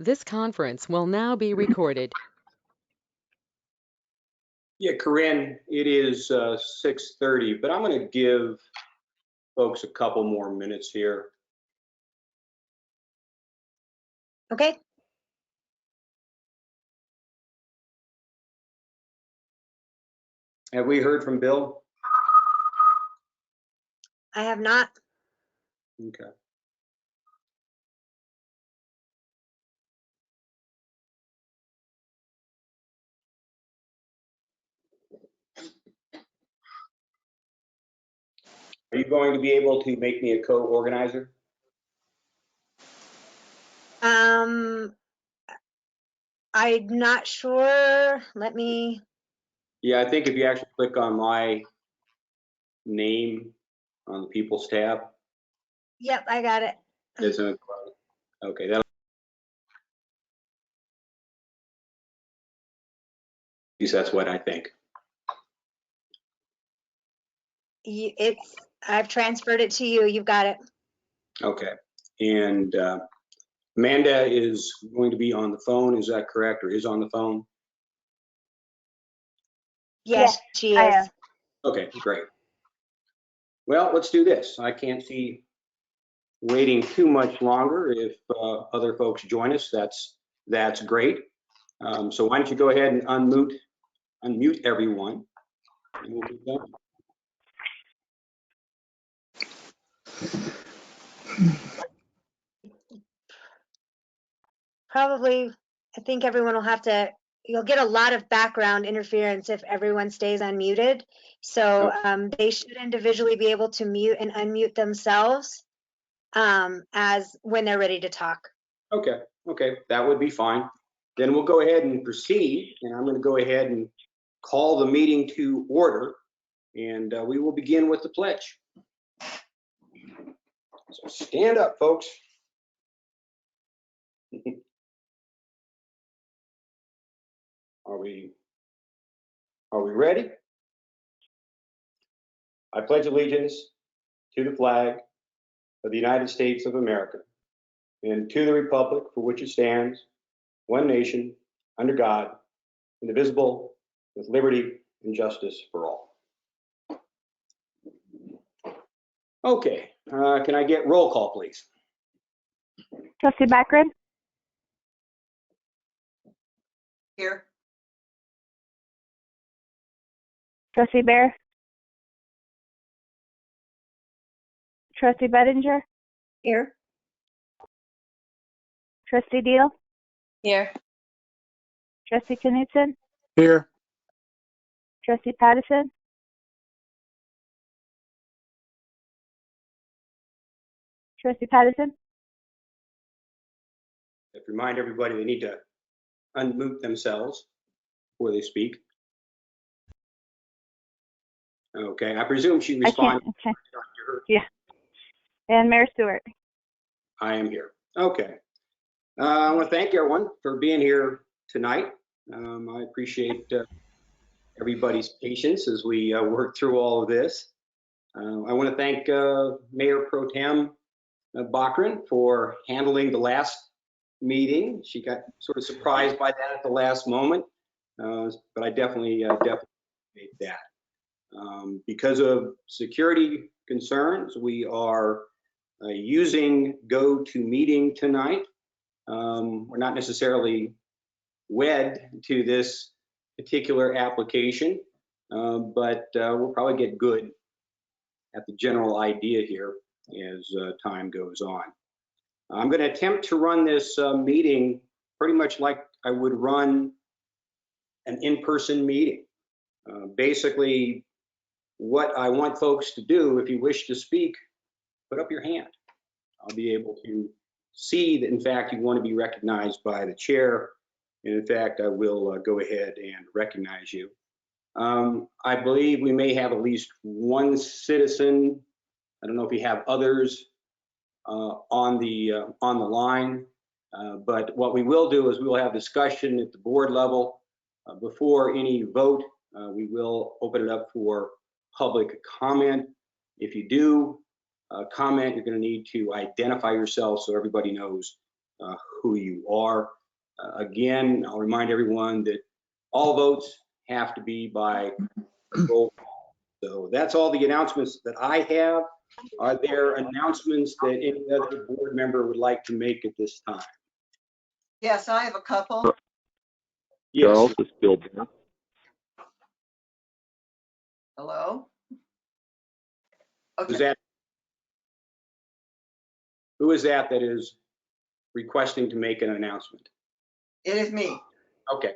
This conference will now be recorded. Yeah, Corinne, it is 6:30, but I'm going to give folks a couple more minutes here. Okay. Have we heard from Bill? I have not. Okay. Are you going to be able to make me a co-organizer? I'm not sure. Let me. Yeah, I think if you actually click on my name on the People's tab. Yep, I got it. Okay, that'll. That's what I think. I've transferred it to you. You've got it. Okay, and Amanda is going to be on the phone. Is that correct, or is on the phone? Yes, she is. Okay, great. Well, let's do this. I can't see waiting too much longer. If other folks join us, that's great. So why don't you go ahead and unmute everyone. And we'll get going. Probably, I think everyone will have to, you'll get a lot of background interference if everyone stays unmuted. So they should individually be able to mute and unmute themselves as when they're ready to talk. Okay, that would be fine. Then we'll go ahead and proceed, and I'm going to go ahead and call the meeting to order, and we will begin with the pledge. So stand up, folks. Are we ready? I pledge allegiance to the flag of the United States of America and to the republic for which it stands, one nation, under God, indivisible, with liberty and justice for all. Okay, can I get roll call, please? Trustee Beckman? Here. Trustee Bear? Trustee Bettinger? Here. Trustee Deal? Here. Trustee Knudsen? Here. Trustee Pattison? Trustee Pattison? Remind everybody they need to unmute themselves before they speak. Okay, I presume she responded. Okay. Yeah. And Mayor Stewart? I am here. Okay. I want to thank everyone for being here tonight. I appreciate everybody's patience as we work through all of this. I want to thank Mayor Pro Tem Bachran for handling the last meeting. She got sort of surprised by that at the last moment, but I definitely made that. Because of security concerns, we are using GoToMeeting tonight. We're not necessarily wed to this particular application, but we'll probably get good at the general idea here as time goes on. I'm going to attempt to run this meeting pretty much like I would run an in-person meeting. Basically, what I want folks to do, if you wish to speak, put up your hand. I'll be able to see that, in fact, you want to be recognized by the chair. And in fact, I will go ahead and recognize you. I believe we may have at least one citizen. I don't know if we have others on the line, but what we will do is we will have discussion at the board level before any vote. We will open it up for public comment. If you do comment, you're going to need to identify yourself so everybody knows who you are. Again, I'll remind everyone that all votes have to be by roll call. So that's all the announcements that I have. Are there announcements that any other board member would like to make at this time? Yes, I have a couple. Yes. Charles, it's Bill Bear. Hello? Is Okay, that, who is that is requesting to make an announcement? it is me. Okay,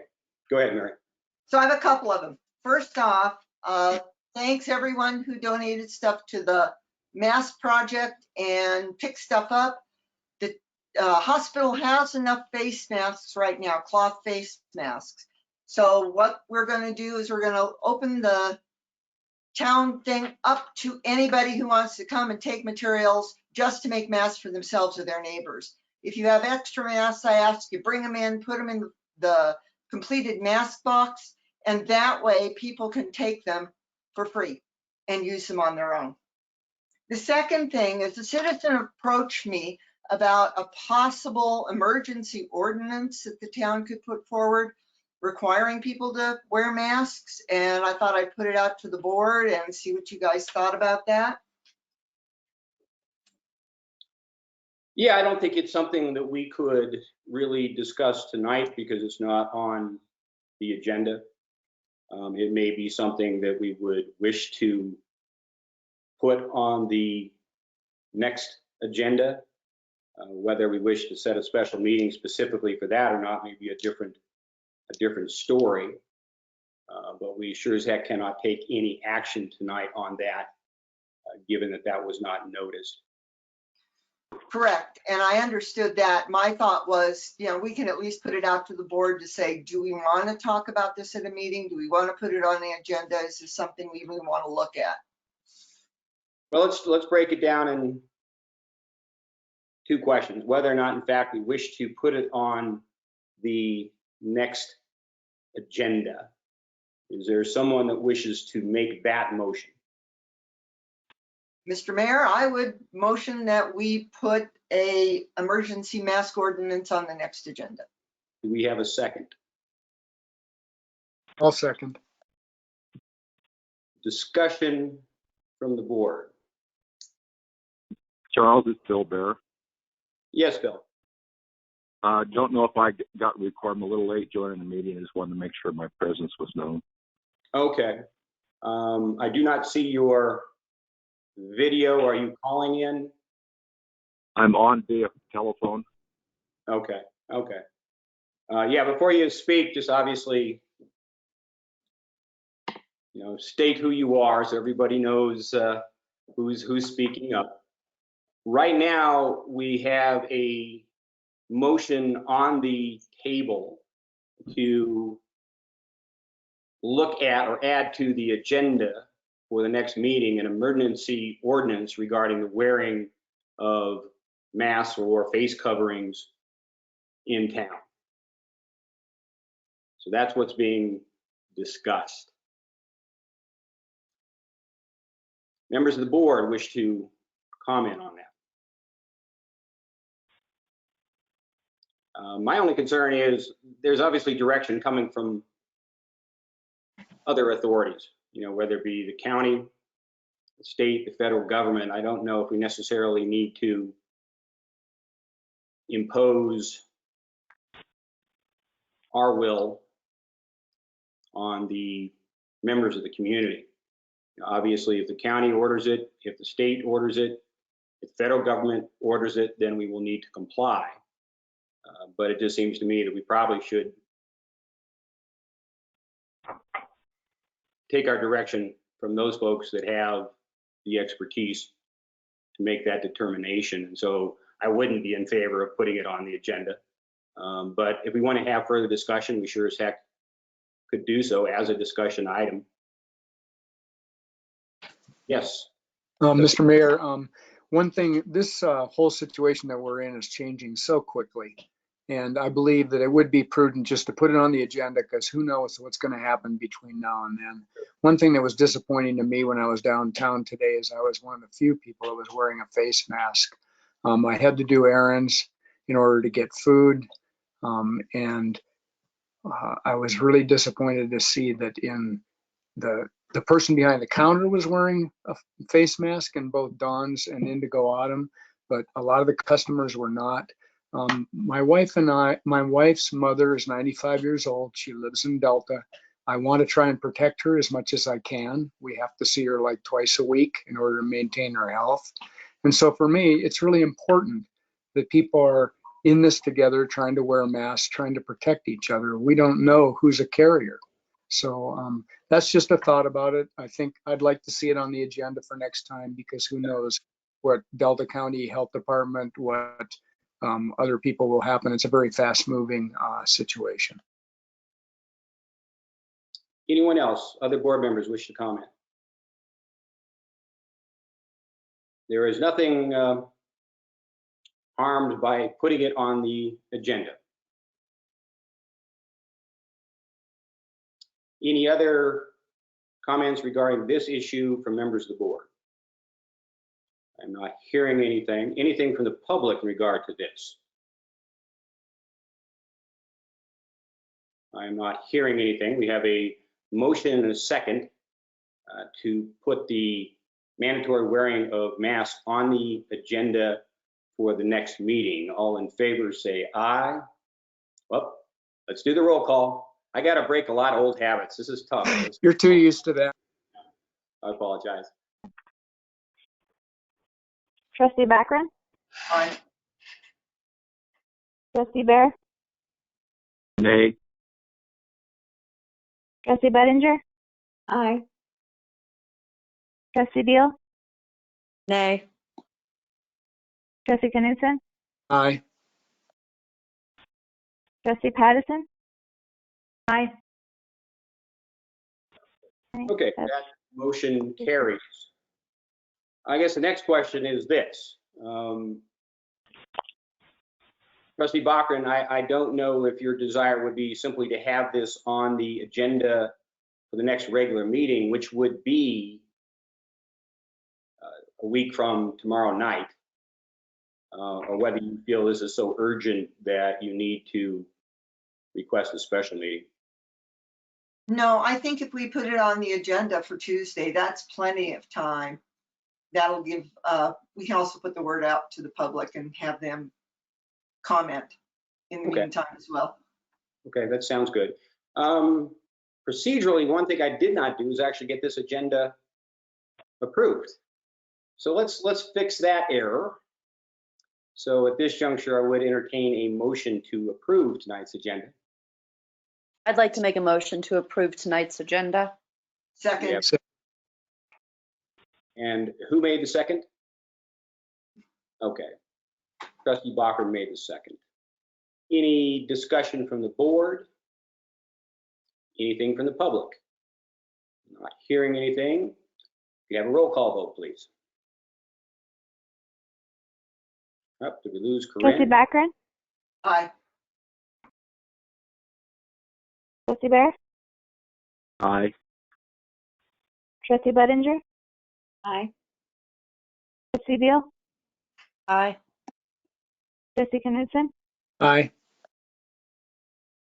go ahead, Mary. So I have a couple of them. First off, thanks everyone who donated stuff to the mask project and picked stuff up. The hospital has enough face masks right now, cloth face masks. So what we're going to do is we're going to open the town thing up to anybody who wants to come and take materials just to make masks for themselves or their neighbors. If you have extra masks, I ask you bring them in, put them in the completed mask box, and that way people can take them for free and use them on their own. The second thing is a citizen approached me about a possible emergency ordinance that the town could put forward requiring people to wear masks, and I thought I'd put it out to the board and see what you guys thought about that. Yeah, I don't think it's something that we could really discuss tonight because it's not on the agenda. It may be something that we would wish to put on the next agenda. Whether we wish to set a special meeting specifically for that or not may be a different story. But we sure as heck cannot take any action tonight on that, given that that was not noticed. Correct, and I understood that. My thought was, you know, we can at least put it out to the board to say, do we want to talk about this at a meeting? Do we want to put it on the agenda? Is this something we even want to look at? Well, let's break it down in two questions. Whether or not, in fact, we wish to put it on the next agenda. Is there someone that wishes to make that motion? Mr. Mayor, I would motion that we put a emergency mask ordinance on the next agenda. Do we have a second? I'll second. Discussion from the board. Charles, it's Bill Bear. Yes, Bill. Don't know if I got recorded. I'm a little late joining the meeting. I just wanted to make sure my presence was known. Okay. I do not see your video. Are you calling in? I'm on via telephone. Okay. Okay. Yeah, before you speak, just obviously, you know, state who you are so everybody knows who's speaking up. Right now, we have a motion on the table to look at or add to the agenda for the next meeting an emergency ordinance regarding the wearing of masks or face coverings in town. So that's what's being discussed. Members of the board wish to comment on that. My only concern is there's obviously direction coming from other authorities, you know, whether it be the county, the state, the federal government. I don't know if we necessarily need to impose our will on the members of the community. Obviously, if the county orders it, if the state orders it, if the federal government orders it, then we will need to comply. But it just seems to me that we probably should take our direction from those folks that have the expertise to make that determination. And so I wouldn't be in favor of putting it on the agenda. But if we want to have further discussion, we sure as heck could do so as a discussion item. Yes. Mr. Mayor, one thing, this whole situation that we're in is changing so quickly. And I believe that it would be prudent just to put it on the agenda because who knows what's going to happen between now and then. One thing that was disappointing to me when I was downtown today is I was one of the few people that was wearing a face mask. I had to do errands in order to get food. And I was really disappointed to see that in the person behind the counter was wearing a face mask in both Dawn's and Indigo Autumn, but a lot of the customers were not. My wife's mother is 95 years old. She lives in Delta. I want to try and protect her as much as I can. We have to see her like twice a week in order to maintain her health. And so for me, it's really important that people are in this together, trying to wear masks, trying to protect each other. We don't know who's a carrier. So that's just a thought about it. I think I'd like to see it on the agenda for next time, because who knows what Delta County Health Department, what other people will happen. It's a very fast moving situation. Anyone else, other board members wish to comment? There is nothing harmed by putting it on the agenda. Any other comments regarding this issue from members of the board? I'm not hearing anything. Anything from the public in regard to this? I'm not hearing anything. We have a motion and a second to put the mandatory wearing of masks on the agenda for the next meeting. All in favor say aye. Well, let's do the roll call. I got to break a lot of old habits. This is tough. You're too used to that. I apologize. Trustee Baccarin? Aye. Trustee Bear? Nay. Trustee Bettinger? Aye. Trustee Deal? Nay. Trustee Knudsen? Aye. Trustee Pattison? Aye. Okay, that motion carries. I guess the next question is this. Trustee Baccarin, I don't know if your desire would be simply to have this on the agenda for the next regular meeting, which would be a week from tomorrow night, or whether you feel this is so urgent that you need to request a special meeting. No, I think if we put it on the agenda for Tuesday, that's plenty of time. That'll give, we can also put the word out to the public and have them comment in the Okay. meantime as well. Okay, that sounds good. Procedurally, one thing I did not do is actually get this agenda approved. So let's fix that error. So at this juncture, I would entertain a motion to approve tonight's agenda. I'd like to make a motion to approve tonight's agenda. Second, Yep. And who made the second? Okay. Trustee Baccarin made the second. Any discussion from the board? Anything from the public? Not hearing anything. We have a roll call vote, please. Up, did we lose Trustee Corinne? Baccarin? aye. Trustee Bear? Aye. Trustee Bettinger? Aye. Trustee Deal? Aye. Trustee Knudsen? Aye.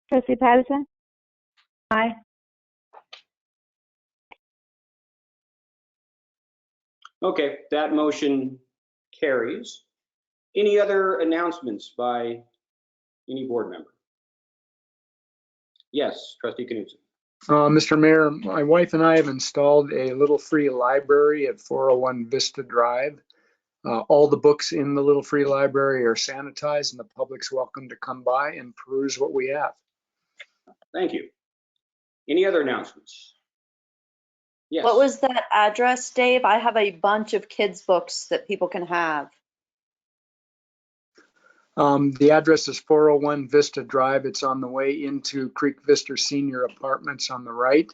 Trustee Pattison? Aye. Okay, that motion carries. Any other announcements by any board member? Yes, Trustee Knudsen. Mr. Mayor, my wife and I have installed a little free library at 401 Vista Drive. All the books in the little free library are sanitized, and the public's welcome to come by and peruse what we have. Thank you. Any other announcements? Yes. What was that address, Dave? I have a bunch of kids' books that people can have. The address is 401 Vista Drive. It's on the way into Creek Vista Senior Apartments on the right.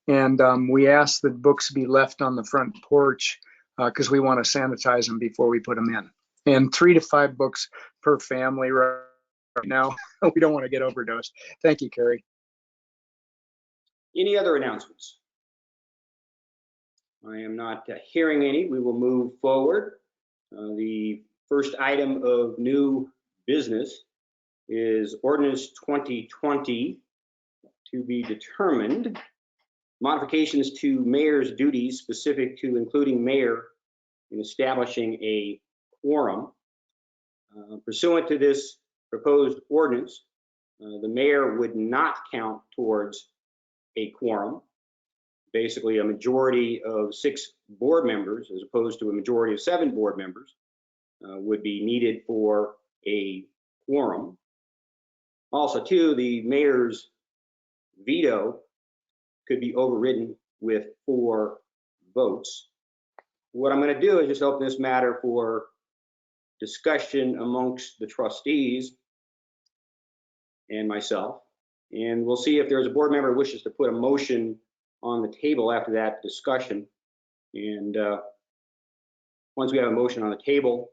And we ask that books be left on the front porch because we want to sanitize them before we put them in. And 3 to 5 books per family right now. We don't want to get overdosed. Thank you, Carrie. Any other announcements? I am not hearing any. We will move forward. The first item of new business is ordinance 2020 to be determined. Modifications to mayor's duties specific to including mayor in establishing a quorum. Pursuant to this proposed ordinance, the mayor would not count towards a quorum. Basically, a majority of 6 board members, as opposed to a majority of 7 board members, would be needed for a quorum. Also, too, the mayor's veto could be overridden with 4 votes. What I'm going to do is just open this matter for discussion amongst the trustees and myself, and we'll see if there's a board member who wishes to put a motion on the table after that discussion. And once we have a motion on the table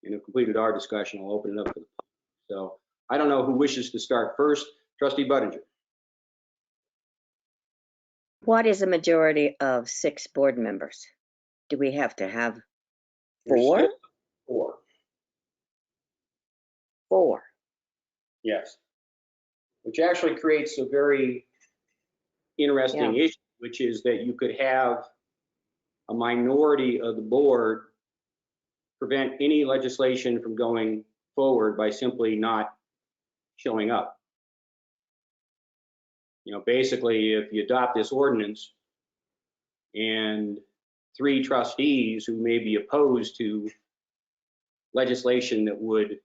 and have completed our discussion, I'll open it up for the public. So I don't know who wishes to start first. Trustee Budinger. What is a majority of 6 board members? Do we have to have There's 4? still 4. 4. Yes. Which actually creates a very interesting issue, which is that you could have a minority of the board prevent any legislation from going forward by simply not showing up. You know, basically, if you adopt this ordinance and 3 trustees who may be opposed to legislation that would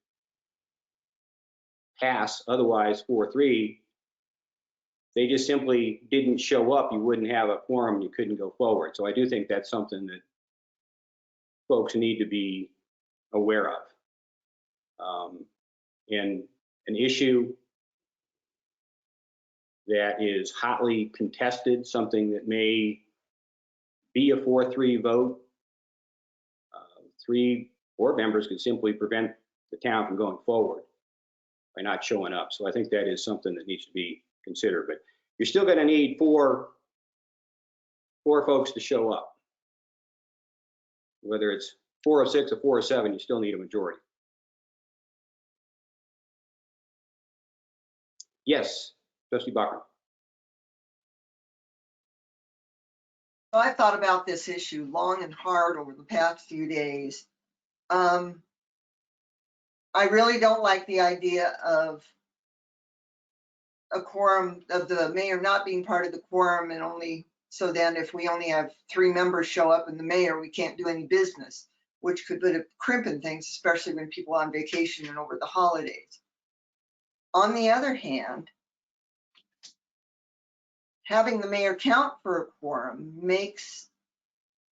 pass otherwise 4-3, they just simply didn't show up, you wouldn't have a quorum, you couldn't go forward. So I do think that's something that folks need to be aware of. And an issue that is hotly contested, something that may be a 4-3 vote, 3 board members could simply prevent the town from going forward by not showing up. So I think that is something that needs to be considered. But you're still going to need 4 folks to show up. Whether it's 4 of 6 or 4 of 7, you still need a majority. Yes, Trustee Buckner. So I thought about this issue long and hard over the past few days. I really don't like the idea of a quorum, of the mayor not being part of the quorum, and only, so then if we only have 3 members show up and the mayor, we can't do any business, which could put a crimp in things, especially when people are on vacation and over the holidays. On the other hand, having the mayor count for a quorum makes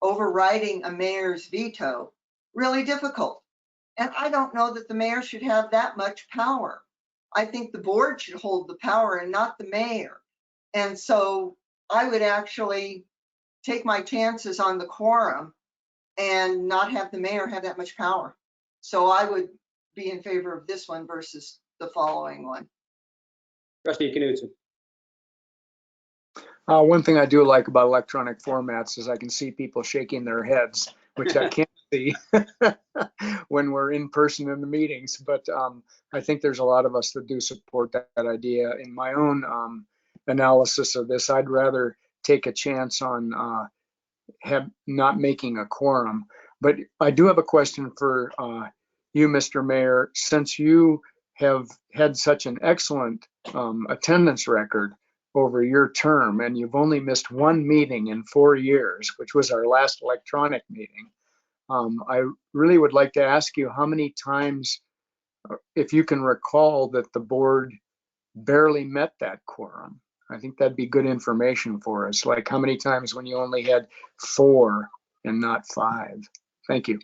overriding a mayor's veto really difficult. And I don't know that the mayor should have that much power. I think the board should hold the power and not the mayor. And so I would actually take my chances on the quorum and not have the mayor have that much power. So I would be in favor of this one versus the following one. Trustee Knudsen. One thing I do like about electronic formats is I can see people shaking their heads, which I can't see when we're in person in the meetings. But I think there's a lot of us that do support that idea. In my own analysis of this, I'd rather take a chance on not making a quorum. But I do have a question for you, Mr. Mayor. Since you have had such an excellent attendance record over your term, and you've only missed 1 meeting in 4 years, which was our last electronic meeting, I really would like to ask you how many times, if you can recall, that the board barely met that quorum. I think that'd be good information for us, like how many times when you only had 4 and not 5. Thank you.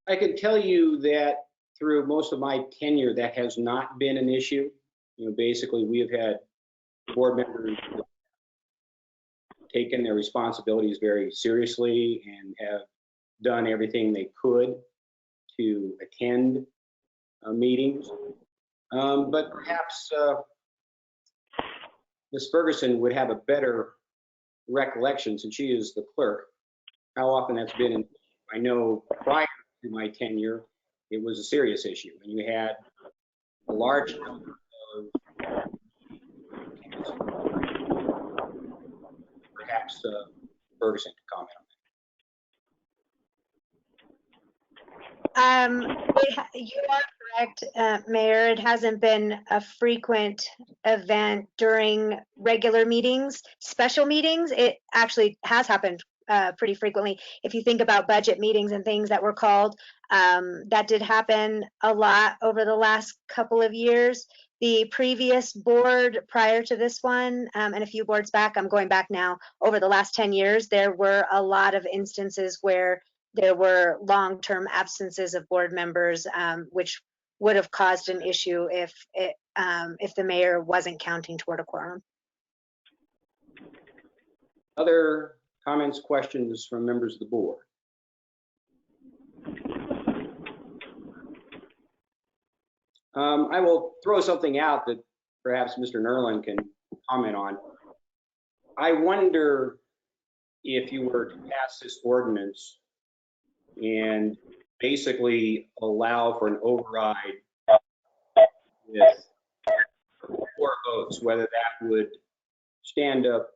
I can tell you that through most of my tenure, that has not been an issue. You know, basically, we have had board members taken their responsibilities very seriously and have done everything they could to attend meetings. But perhaps Ms. Ferguson would have a better recollection, since she is the clerk, how often that's been. I know prior to my tenure, it was a serious issue, and you had a large number of perhaps Ferguson could comment on You are correct, Mayor. It hasn't been a frequent event during regular meetings. Special meetings, it actually has happened pretty frequently. If you think about budget meetings and things that were called, that did happen a lot over the last couple of years. The previous board prior to this one, and a few boards back, I'm going back now, over the last 10 years, there were a lot of instances where there were long-term absences of board members, which would have caused an issue if the mayor wasn't counting toward a quorum. Other comments, questions from members of the board? I will throw something out that perhaps Mr. Nerlin can comment on. I wonder if you were to pass this ordinance and basically allow for an override with 4 votes, whether that would stand up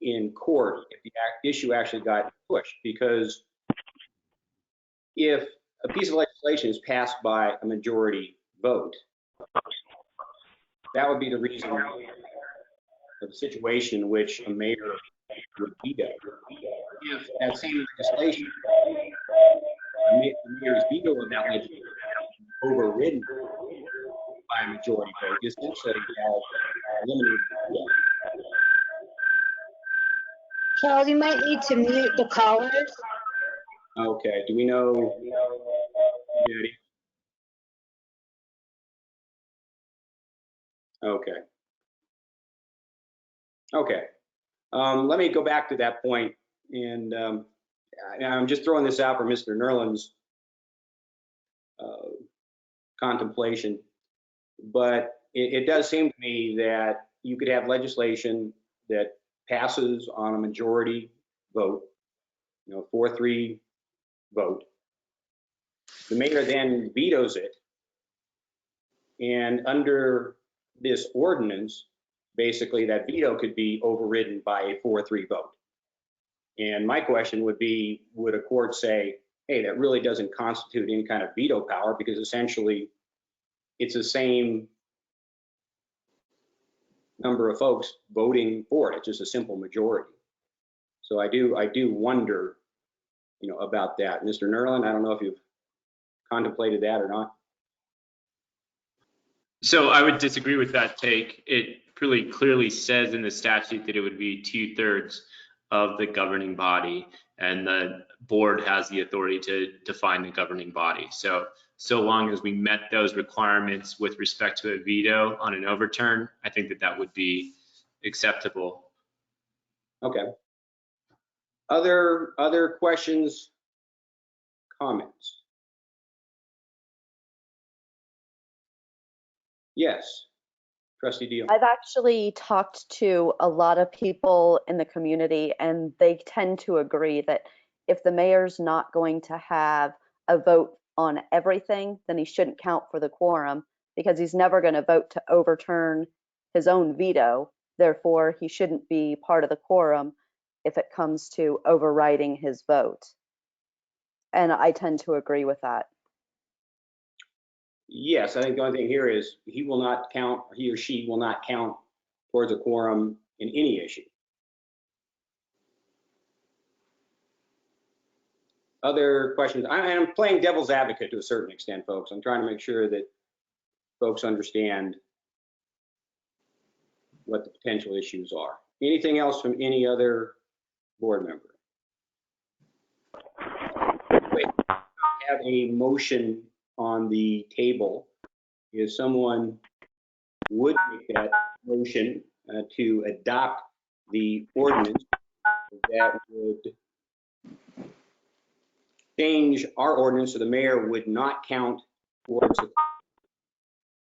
in court if the issue actually got pushed. Because if a piece of legislation is passed by a majority vote, that would be the reason of the situation in which a mayor would veto. If that same legislation, the mayor's veto of that legislation is overridden by a majority vote, essentially has eliminated the veto. Charles, you might need to mute the callers. Okay, do we know? Okay. Okay. Let me go back to that point, and I'm just throwing this out for Mr. Nerlin's contemplation, but it does seem to me that you could have legislation that passes on a majority vote, 4-3 vote. The mayor then vetoes it, and under this ordinance, basically that veto could be overridden by a 4-3 vote. And my question would be, would a court say, hey, that really doesn't constitute any kind of veto power, because essentially it's the same number of folks voting for it. It's just a simple majority. So I do wonder, about that. Mr. Nerlin, I don't know if you've contemplated that or not. So I would disagree with that take. It really clearly says in the statute that it would be 2/3 of the governing body, and the board has the authority to define the governing body. So long as we met those requirements with respect to a veto on an overturn, I think that would be acceptable. Okay. Other questions, comments? Yes, Trustee Deal. I've actually talked to a lot of people in the community, and they tend to agree that if the mayor's not going to have a vote on everything, then he shouldn't count for the quorum, because he's never going to vote to overturn his own veto. Therefore, he shouldn't be part of the quorum if it comes to overriding his vote. And I tend to agree with that. Yes, I think the only thing here is he will not count, or he or she will not count towards a quorum in any issue. Other questions? I'm playing devil's advocate to a certain extent, folks. I'm trying to make sure that folks understand what the potential issues are. Anything else from any other board member? Wait, I have a motion on the table. If someone would make that motion to adopt the ordinance that would change our ordinance so the mayor would not count towards the,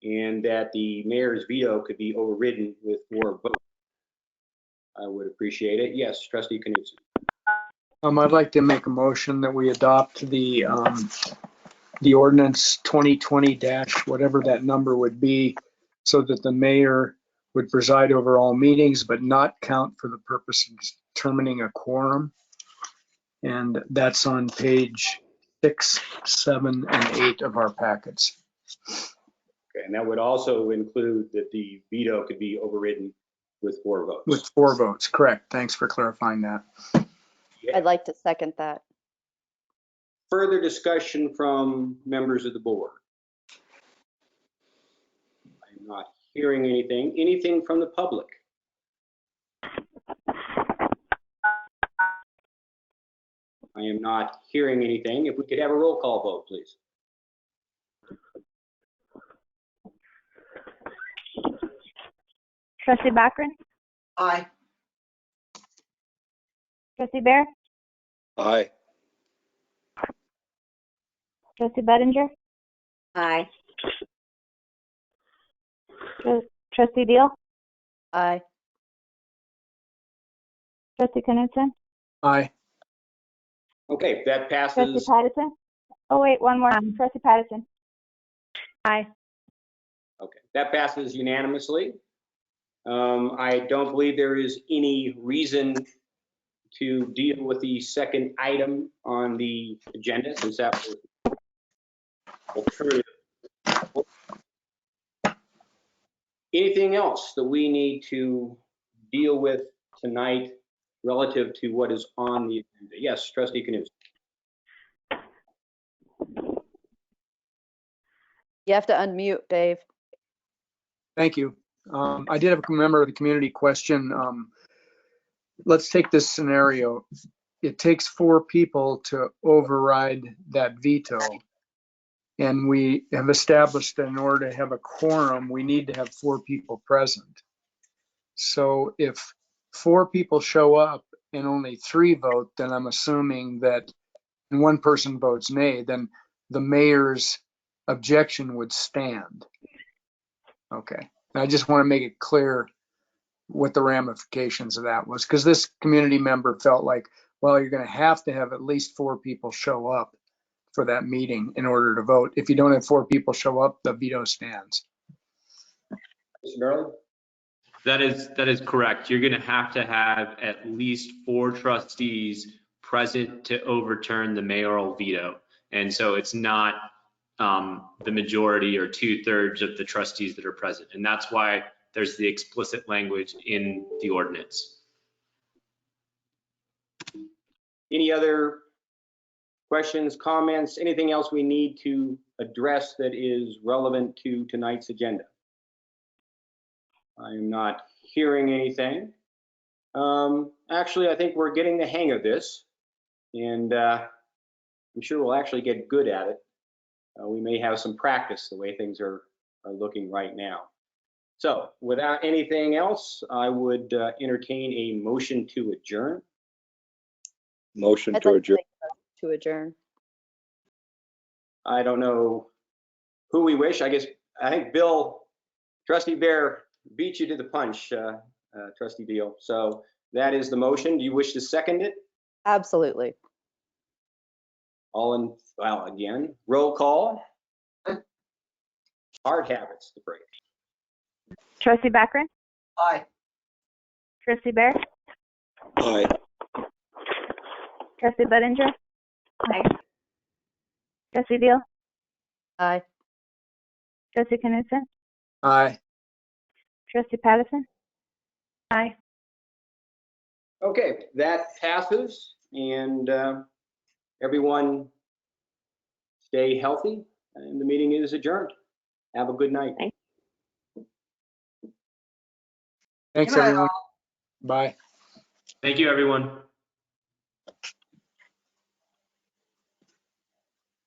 and that the mayor's veto could be overridden with 4 votes, I would appreciate it. Yes, Trustee Knudsen. I'd like to make a motion that we adopt the the ordinance 2020 dash whatever that number would be, so that the mayor would preside over all meetings but not count for the purpose of determining a quorum. And that's on page 6, 7, and 8 of our packets. Okay, and that would also include that the veto could be overridden with 4 votes. With 4 votes, correct. Thanks for clarifying that. I'd like to second that. Further discussion from members of the board? I'm not hearing anything. Anything from the public? I am not hearing anything. If we could have a roll call vote, please. Trustee Bachran? Aye. Trustee Bear? Aye. Trustee Budinger? Aye. Trustee Deal? Aye. Trustee Knudsen? Aye. Okay, that Trustee passes. Patterson? Oh, wait, one more. Trustee Patterson? Aye. Okay, that passes unanimously. I don't believe there is any reason to deal with the second item on the agenda, since that was alternative. Anything else that we need to deal with tonight relative to what is on the agenda? Yes, Trustee Knudsen. You have to unmute, Dave. Thank you. I did have a member of the community question. Let's take this scenario. It takes 4 people to override that veto. And we have established that in order to have a quorum, we need to have 4 people present. So if 4 people show up and only 3 vote, then I'm assuming that, and 1 person votes nay, then the mayor's objection would stand. Okay. I just want to make it clear what the ramifications of that was, because this community member felt like, well, you're going to have at least 4 people show up for that meeting in order to vote. If you don't have 4 people show up, the veto stands. Mr. Maryland? That is correct. You're going to have at least 4 trustees present to overturn the mayoral veto. And so it's not the majority or 2/3 of the trustees that are present. And that's why there's the explicit language in the ordinance. Any other questions, comments, anything else we need to address that is relevant to tonight's agenda? I am not hearing anything. Actually, I think we're getting the hang of this, and I'm sure we'll actually get good at it. We may have some practice the way things are looking right now. So without anything else, I would entertain a motion to adjourn. Motion I'd to like adjourn. to adjourn. I don't know who we wish. I think Trustee Bear beat you to the punch, Trustee Deal. So that is the motion. Do you wish to second it? Absolutely. Well, again, roll call. Hard habits to break. Trustee Bachran? Aye. Trustee Bear? Aye. Trustee Budinger? Aye. Trustee Deal? Aye. Trustee Knudsen? Aye. Trustee Patterson? Aye. Okay, that passes, and everyone stay healthy, and the meeting is adjourned. Have a good night. Thanks, Good night, everyone. all. Bye. Thank you, everyone.